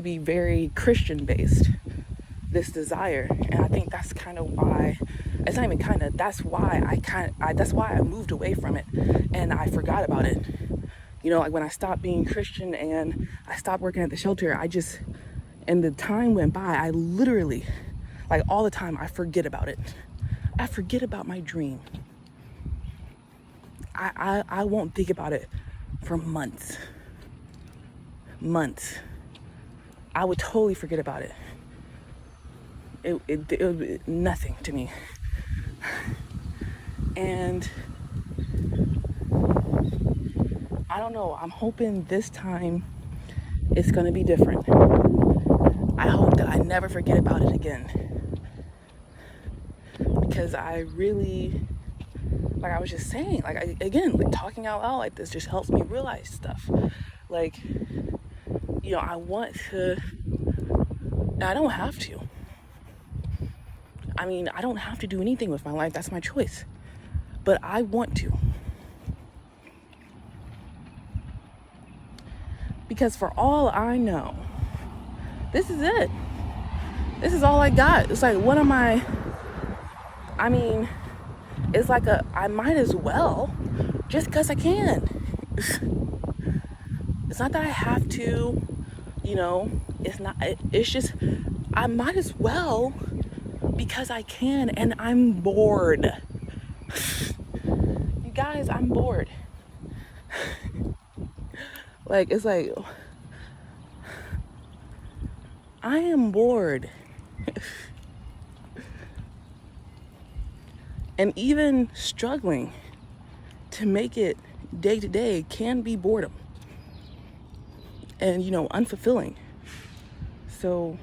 be very Christian based, this desire. And I think that's kind of why, it's not even kind of, that's why I moved away from it and I forgot about it. Like when I stopped being Christian and I stopped working at the shelter, and the time went by, I literally, like all the time, I forget about it. I forget about my dream. I won't think about it for months. I would totally forget about it. It would be nothing to me. And I don't know, I'm hoping this time it's gonna be different. I hope that I never forget about it again. Because I really, like I was just saying, like like talking out loud like this just helps me realize stuff. Like, I want to, and I don't have to. I mean, I don't have to do anything with my life. That's my choice. But I want to. Because for all I know, this is it. This is all I got. It's like, what am I mean, it's like I might as well, just because I can. It's not that I have to, it's just, I might as well because I can, and I'm bored. You guys, I'm bored. Like, it's like, I am bored. And even struggling to make it day to day can be boredom and, unfulfilling. So,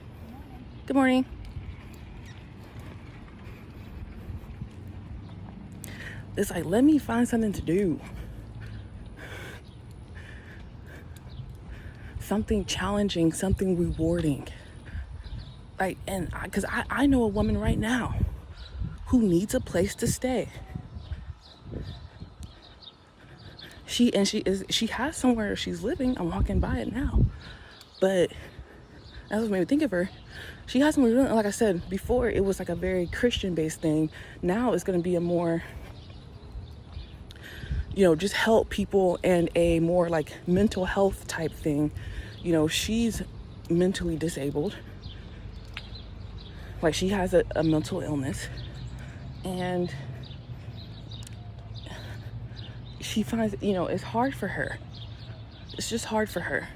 good morning. It's like, let me find something to do. Something challenging, something rewarding. Like, and because I know a woman right now who needs a place to stay. She has somewhere she's living. I'm walking by it now. But that's what made me think of her. She has somewhere to live. Like I said before, it was like a very Christian-based thing. Now it's going to be a more, just help people and a more like mental health type thing. She's mentally disabled. Like, she has a mental illness. And she finds, it's hard for her. It's just hard for her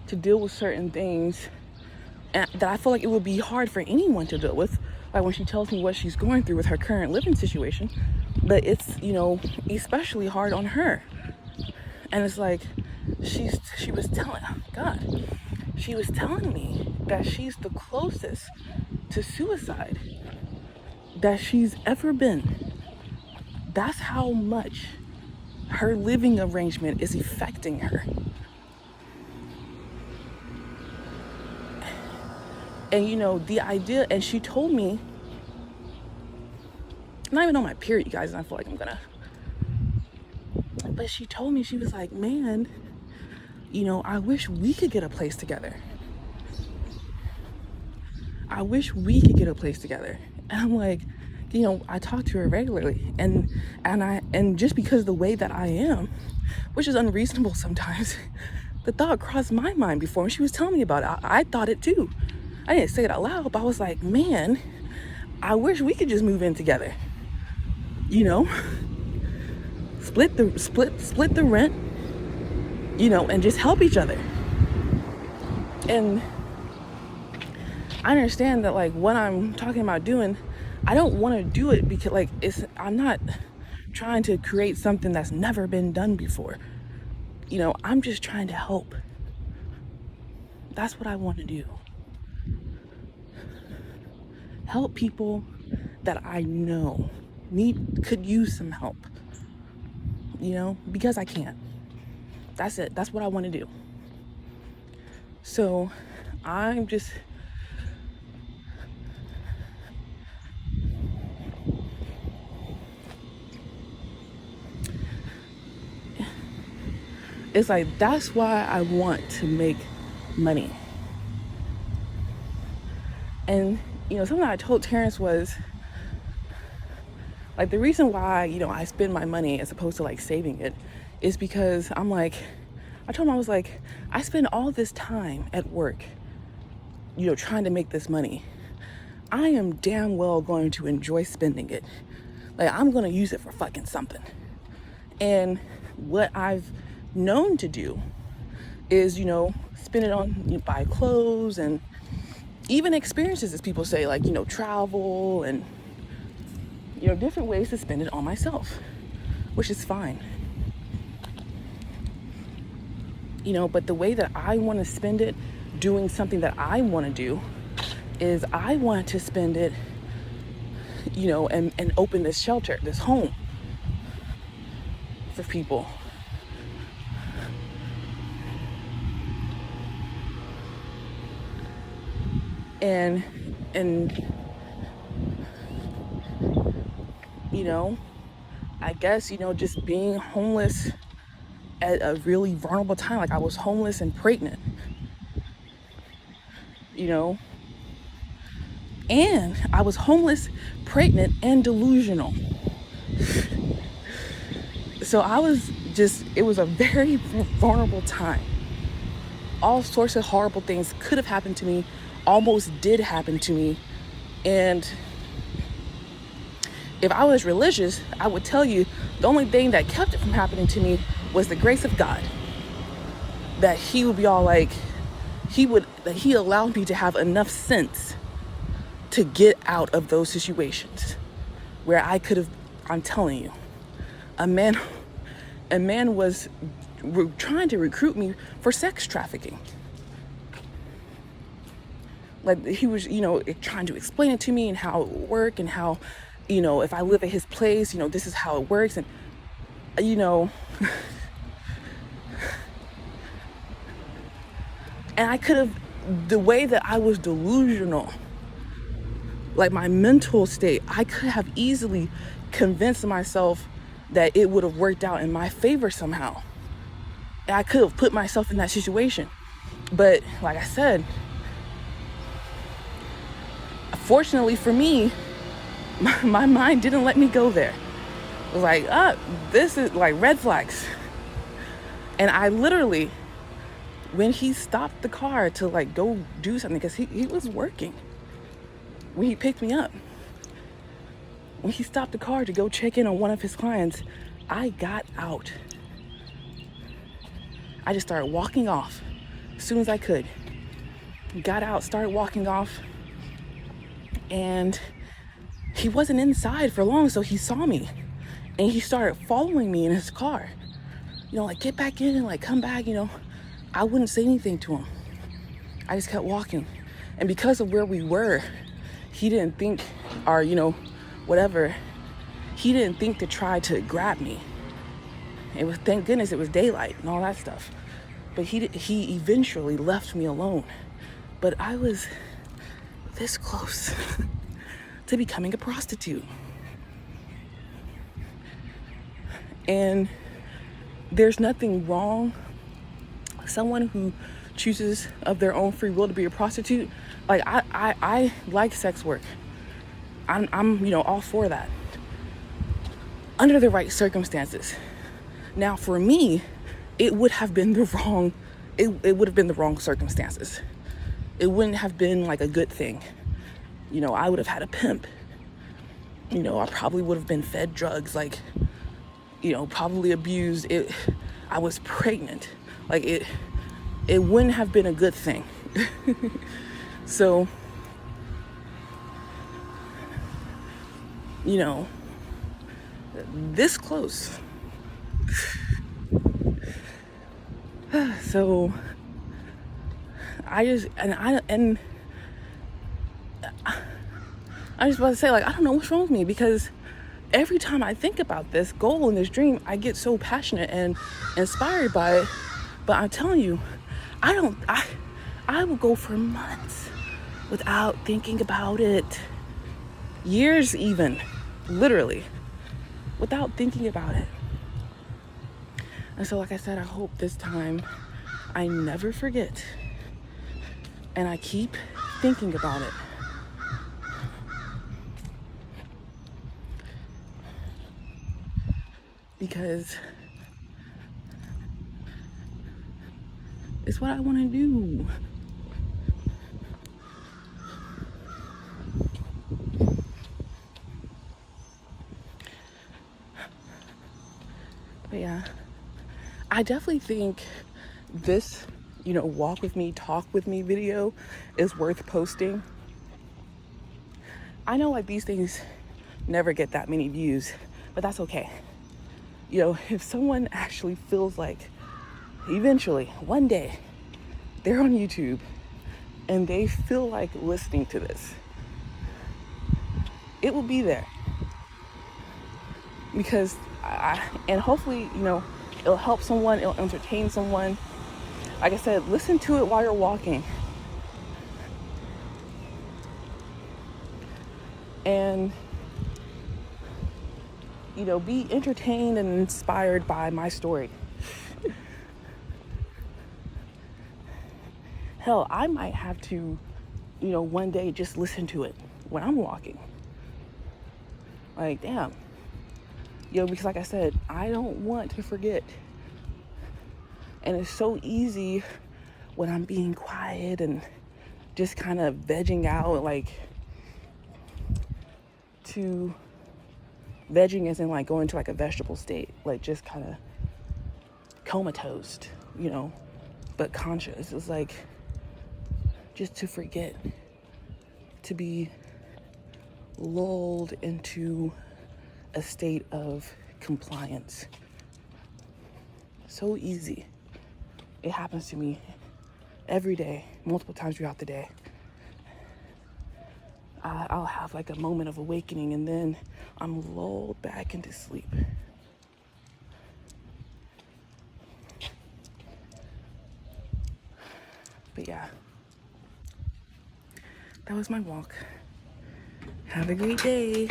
to deal with certain things, and that I feel like it would be hard for anyone to deal with. Like when she tells me what she's going through with her current living situation, but it's, especially hard on her. And it's like, she was telling me that she's the closest to suicide that she's ever been. That's how much her living arrangement is affecting her. And the idea, and she told me, not even on my period, you guys, and I feel like I'm gonna But she told me, she was like, man, I wish we could get a place together. I wish we could get a place together. And I'm like, I talk to her regularly, and just because of the way that I am, which is unreasonable sometimes, the thought crossed my mind before, and she was telling me about it. I thought it too. I didn't say it out loud, but I was like, man, I wish we could just move in together. Split the rent, and just help each other. And I understand that, like, what I'm talking about doing, I don't want to do it because, like, I'm not trying to create something that's never been done before. I'm just trying to help. That's what I want to do. Help people that I know could use some help. Because I can. That's it. That's what I want to do. So I'm just it's like, that's why I want to make money. And something I told Terrence was, like, the reason why I spend my money as opposed to, like, saving it is because I'm like, I told him, I was like, I spend all this time at work trying to make this money. I am damn well going to enjoy spending it. Like, I'm going to use it for fucking something. And what I've known to do is spend it on buy clothes and even experiences, as people say, like travel and different ways to spend it on myself, which is fine. But the way that I want to spend it doing something that I want to do is I want to spend it and open this shelter, this home for people. And I guess just being homeless at a really vulnerable time, like I was homeless and pregnant, and I was homeless, pregnant, and delusional. So it was a very vulnerable time. All sorts of horrible things could have happened to me, almost did happen to me. And if I was religious, I would tell you the only thing that kept it from happening to me was the grace of God. That he would be all like, that he allowed me to have enough sense to get out of those situations where I could have, I'm telling you, a man was trying to recruit me for sex trafficking. Like, he was, trying to explain it to me and how it would work and how, if I live at his place, this is how it works. And, and I could have, the way that I was delusional, like my mental state, I could have easily convinced myself that it would have worked out in my favor somehow. And I could have put myself in that situation. But like I said, fortunately for me, my mind didn't let me go there. It was like, this is like red flags. And I literally, when he stopped the car to like go do something, because he was working when he picked me up, when he stopped the car to go check in on one of his clients, I got out. I just started walking off as soon as I could. Got out, started walking off, and he wasn't inside for long, so he saw me and he started following me in his car, like, get back in and like come back. I wouldn't say anything to him. I just kept walking. And because of where we were, he didn't think, or whatever, he didn't think to try to grab me. It was, thank goodness it was daylight and all that stuff. But he eventually left me alone. But I was this close to becoming a prostitute. And there's nothing wrong. Someone who chooses of their own free will to be a prostitute, like I like sex work. I'm all for that under the right circumstances. Now for me, it would have been the wrong it would have been the wrong circumstances. It wouldn't have been like a good thing. I would have had a pimp. I probably would have been fed drugs, like, probably abused. I was pregnant. Like it wouldn't have been a good thing. So, this close. So I was about to say, like, I don't know what's wrong with me, because every time I think about this goal and this dream, I get so passionate and inspired by it. But I'm telling you, I will go for months without thinking about it. Years even, literally, without thinking about it. And so, like I said, I hope this time I never forget and I keep thinking about it. Because it's what I want to do. But yeah, I definitely think this, walk with me, talk with me video is worth posting. I know, like, these things never get that many views, but that's okay. If someone actually feels like eventually, one day, they're on YouTube and they feel like listening to this, it will be there. Because and hopefully, it'll help someone, it'll entertain someone. Like I said, listen to it while you're walking. And, be entertained and inspired by my story. Hell, I might have to, one day just listen to it when I'm walking. Like, damn. Because like I said, I don't want to forget. And it's so easy when I'm being quiet and just kind of vegging out, like, to vegging as in like going to like a vegetable state, like just kind of comatose, but conscious. It's like just to forget, to be lulled into a state of compliance. So easy. It happens to me every day, multiple times throughout the day. I'll have like a moment of awakening and then I'm lulled back into sleep. But yeah, that was my walk. Have a great day.